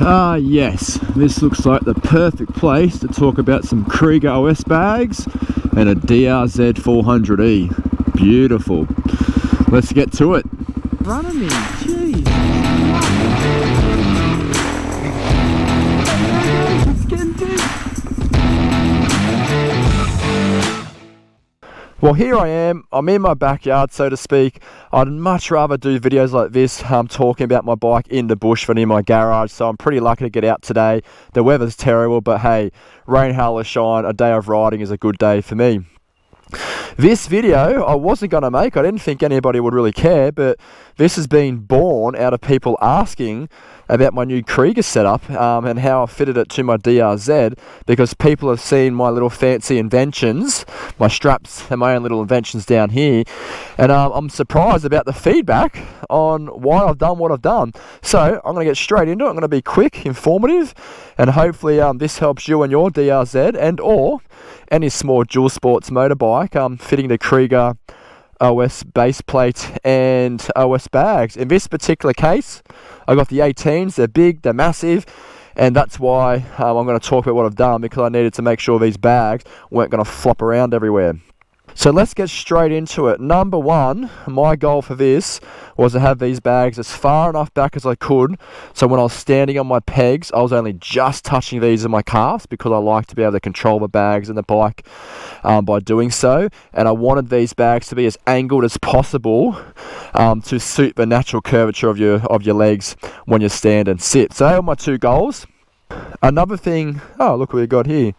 Yes, this looks like the perfect place to talk about some Kriega OS bags and a DRZ 400E. Beautiful. Let's get to it. Running me, jeez. It's getting deep. Well, here I am. I'm in my backyard, so to speak. I'd much rather do videos like this, talking about my bike in the bush than in my garage, so I'm pretty lucky to get out today. The weather's terrible, but hey, rain, hail or shine, a day of riding is a good day for me. This video I wasn't going to make. I didn't think anybody would really care, but this has been born out of people asking about my new Kriega setup and how I fitted it to my DRZ, because people have seen my little fancy inventions, my straps and my own little inventions down here, and I'm surprised about the feedback on why I've done what I've done. So I'm going to get straight into it. I'm going to be quick, informative, and hopefully this helps you and your DRZ and or any small dual sports motorbike fitting the Kriega OS base plate and OS bags. In this particular case, I got the 18s. They're big, they're massive, and that's why I'm going to talk about what I've done, because I needed to make sure these bags weren't going to flop around everywhere. So let's get straight into it. Number one, my goal for this was to have these bags as far enough back as I could, so when I was standing on my pegs, I was only just touching these in my calves, because I like to be able to control the bags and the bike by doing so. And I wanted these bags to be as angled as possible to suit the natural curvature of your legs when you stand and sit. So they are my two goals. Another thing, oh look what we got here.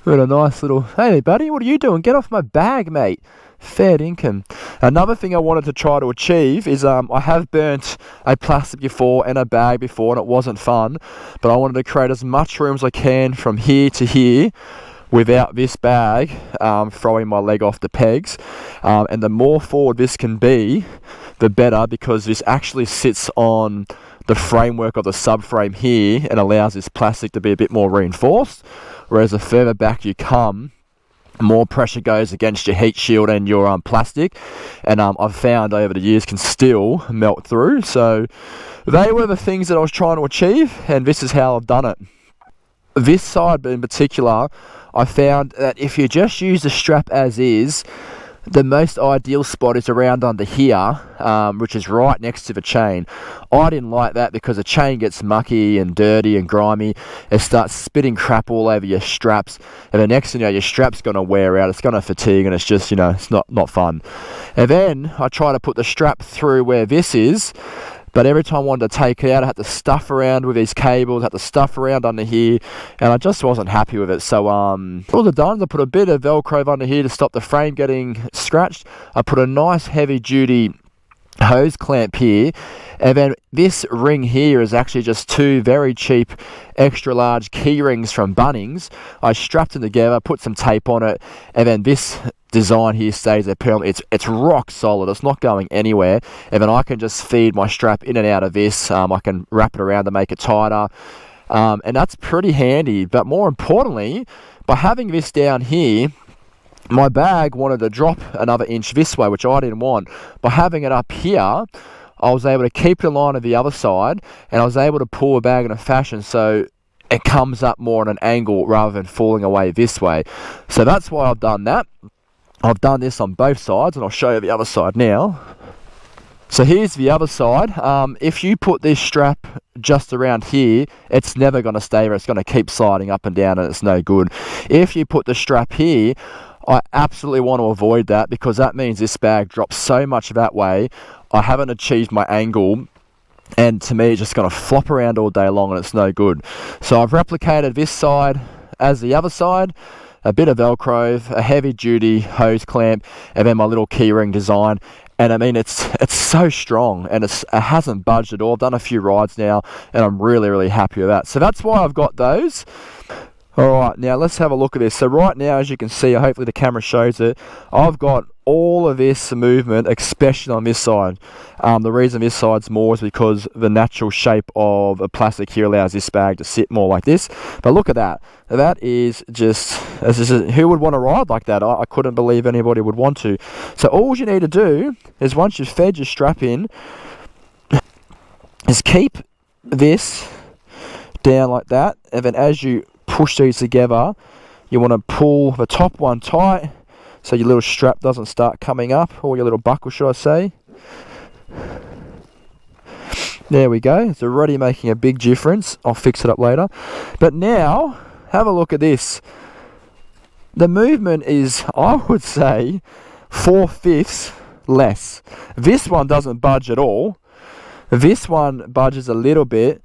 We got a nice little, hey buddy, what are you doing? Get off my bag, mate. Fair dinkum. Another thing I wanted to try to achieve is I have burnt a plastic before and a bag before, and it wasn't fun, but I wanted to create as much room as I can from here to here without this bag throwing my leg off the pegs, and the more forward this can be, the better, because this actually sits on the framework of the subframe here and allows this plastic to be a bit more reinforced, whereas the further back you come, more pressure goes against your heat shield and your plastic, and I've found over the years can still melt through. So they were the things that I was trying to achieve, and this is how I've done it. This side in particular, I found that if you just use the strap as is, the most ideal spot is around under here, which is right next to the chain. I didn't like that because the chain gets mucky and dirty and grimy. It starts spitting crap all over your straps, and the next thing you know, your strap's going to wear out, it's going to fatigue, and it's just, it's not fun. And then I try to put the strap through where this is, but every time I wanted to take it out, I had to stuff around with these cables, had to stuff around under here, and I just wasn't happy with it. So all I've done is I put a bit of Velcro under here to stop the frame getting scratched. I put a nice heavy duty hose clamp here, and then this ring here is actually just two very cheap extra large key rings from Bunnings. I strapped them together, put some tape on it, and then this design here stays there permanently. It's rock solid, it's not going anywhere, and then I can just feed my strap in and out of this. I can wrap it around to make it tighter, and that's pretty handy. But more importantly, by having this down here, my bag wanted to drop another inch this way, which I didn't want. By having it up here, I was able to keep it in line of the other side, and I was able to pull the bag in a fashion so it comes up more at an angle rather than falling away this way. So that's why I've done that. I've done this on both sides, and I'll show you the other side now. So here's the other side. If you put this strap just around here, it's never going to stay there. It's going to keep sliding up and down, and it's no good. If you put the strap here, I absolutely want to avoid that, because that means this bag drops so much that way. I haven't achieved my angle, and to me it's just going to flop around all day long, and it's no good. So I've replicated this side as the other side, a bit of Velcro, a heavy duty hose clamp, and then my little keyring design. And I mean, it's so strong, and it hasn't budged at all. I've done a few rides now, and I'm really happy with that. So that's why I've got those. Alright, now let's have a look at this. So right now, as you can see, hopefully the camera shows it, I've got all of this movement, especially on this side. The reason this side's more is because the natural shape of a plastic here allows this bag to sit more like this. But look at that. That is just, who would want to ride like that? I couldn't believe anybody would want to. So all you need to do is, once you've fed your strap in, is keep this down like that, and then as you push these together, you want to pull the top one tight so your little strap doesn't start coming up, or your little buckle should I say. There we go, it's already making a big difference. I'll fix it up later. But now, have a look at this. The movement is, I would say, 4/5 less. This one doesn't budge at all. This one budges a little bit,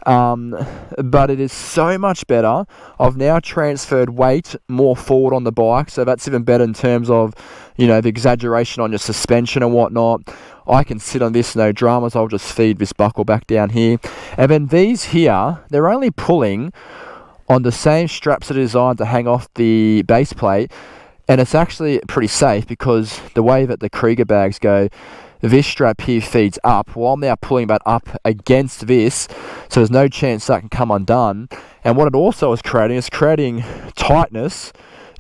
but it is so much better. I've now transferred weight more forward on the bike, so that's even better in terms of, you know, the exaggeration on your suspension and whatnot. I can sit on this, no dramas. I'll just feed this buckle back down here. And then these here, they're only pulling on the same straps that are designed to hang off the base plate, and it's actually pretty safe because the way that the Kriega bags go, this strap here feeds up. Well, I'm now pulling that up against this, so there's no chance that can come undone. And what it also is creating tightness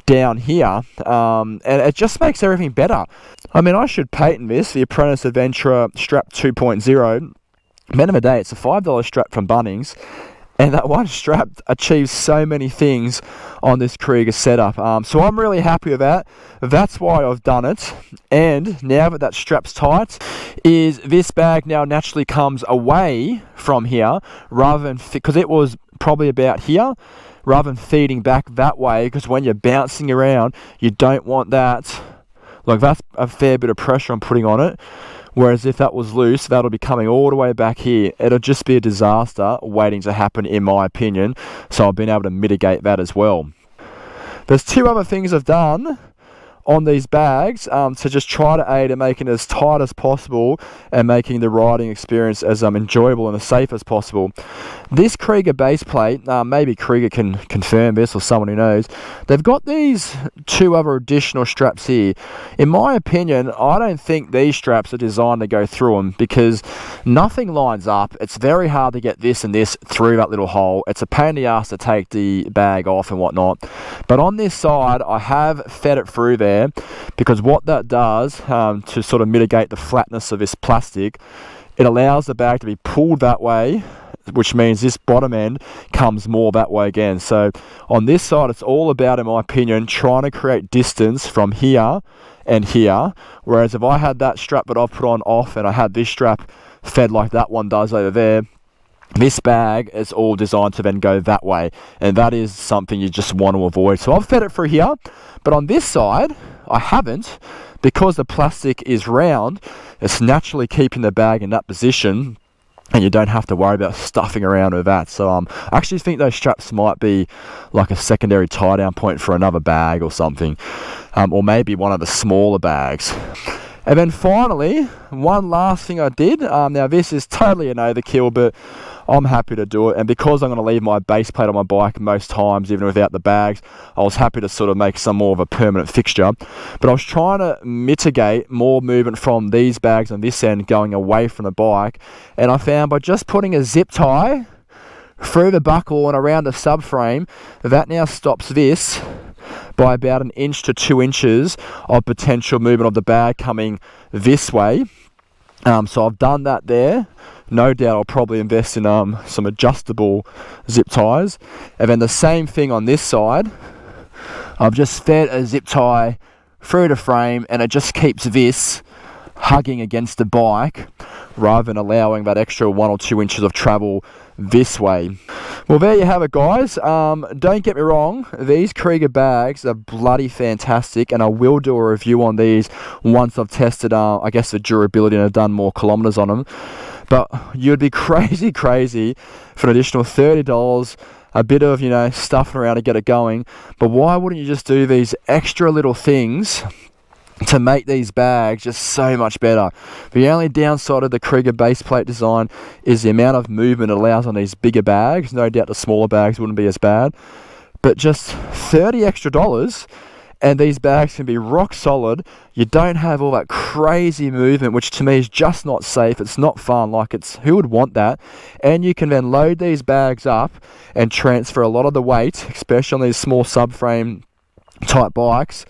down here, and it just makes everything better. I mean, I should patent this, the Apprentice Adventurer Strap 2.0. At the end of the day, it's a $5 strap from Bunnings, and that one strap achieves so many things on this Kriega setup. So I'm really happy with that. That's why I've done it. And now that that strap's tight, is this bag now naturally comes away from here, rather than, because it was probably about here, rather than feeding back that way, because when you're bouncing around, you don't want that. Like, that's a fair bit of pressure I'm putting on it. Whereas if that was loose, that'll be coming all the way back here. It'll just be a disaster waiting to happen, in my opinion. So I've been able to mitigate that as well. There's two other things I've done on these bags to just try to aid in making it as tight as possible and making the riding experience as enjoyable and as safe as possible. This Kriega base plate, maybe Kriega can confirm this, or someone who knows, they've got these two other additional straps here. In my opinion, I don't think these straps are designed to go through them, because nothing lines up. It's very hard to get this and this through that little hole. It's a pain in the ass to take the bag off and whatnot. But on this side, I have fed it through there, because what that does, to sort of mitigate the flatness of this plastic, it allows the bag to be pulled that way, which means this bottom end comes more that way again. So on this side, it's all about, in my opinion, trying to create distance from here and here. Whereas if I had that strap that I've put on off, and I had this strap fed like that one does over there, this bag is all designed to then go that way, and that is something you just want to avoid. So I've fed it through here, but on this side I haven't, because the plastic is round. It's naturally keeping the bag in that position, and you don't have to worry about stuffing around with that. So I actually think those straps might be like a secondary tie down point for another bag or something, or maybe one of the smaller bags. And then finally, one last thing I did, now this is totally an overkill, but I'm happy to do it, and because I'm going to leave my base plate on my bike most times, even without the bags, I was happy to sort of make some more of a permanent fixture. But I was trying to mitigate more movement from these bags on this end going away from the bike, and I found by just putting a zip tie through the buckle and around the subframe, that now stops this by about 1 inch to 2 inches of potential movement of the bag coming this way. So I've done that there. No doubt I'll probably invest in some adjustable zip ties. And then the same thing on this side. I've just fed a zip tie through the frame, and it just keeps this hugging against the bike rather than allowing that extra 1 or 2 inches of travel this way. Well, there you have it, guys. Don't get me wrong, these Kriega bags are bloody fantastic, and I will do a review on these once I've tested, I guess, the durability and I've done more kilometers on them. But you'd be crazy for an additional $30, a bit of, stuffing around to get it going. But why wouldn't you just do these extra little things to make these bags just so much better? The only downside of the Kriega base plate design is the amount of movement it allows on these bigger bags. No doubt the smaller bags wouldn't be as bad, but just $30 extra, and these bags can be rock solid. You don't have all that crazy movement, which to me is just not safe. It's not fun. Who would want that? And you can then load these bags up and transfer a lot of the weight, especially on these small subframe type bikes.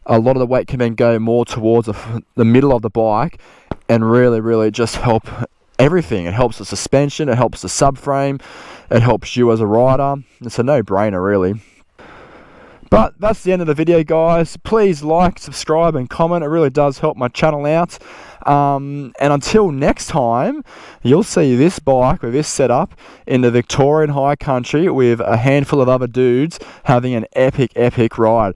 A lot of the weight can then go more towards the middle of the bike, and really just help everything. It helps the suspension, it helps the subframe, it helps you as a rider. It's a no-brainer, really. But that's the end of the video, guys. Please like, subscribe and comment. It really does help my channel out. And until next time, you'll see this bike with this setup in the Victorian high country with a handful of other dudes having an epic ride.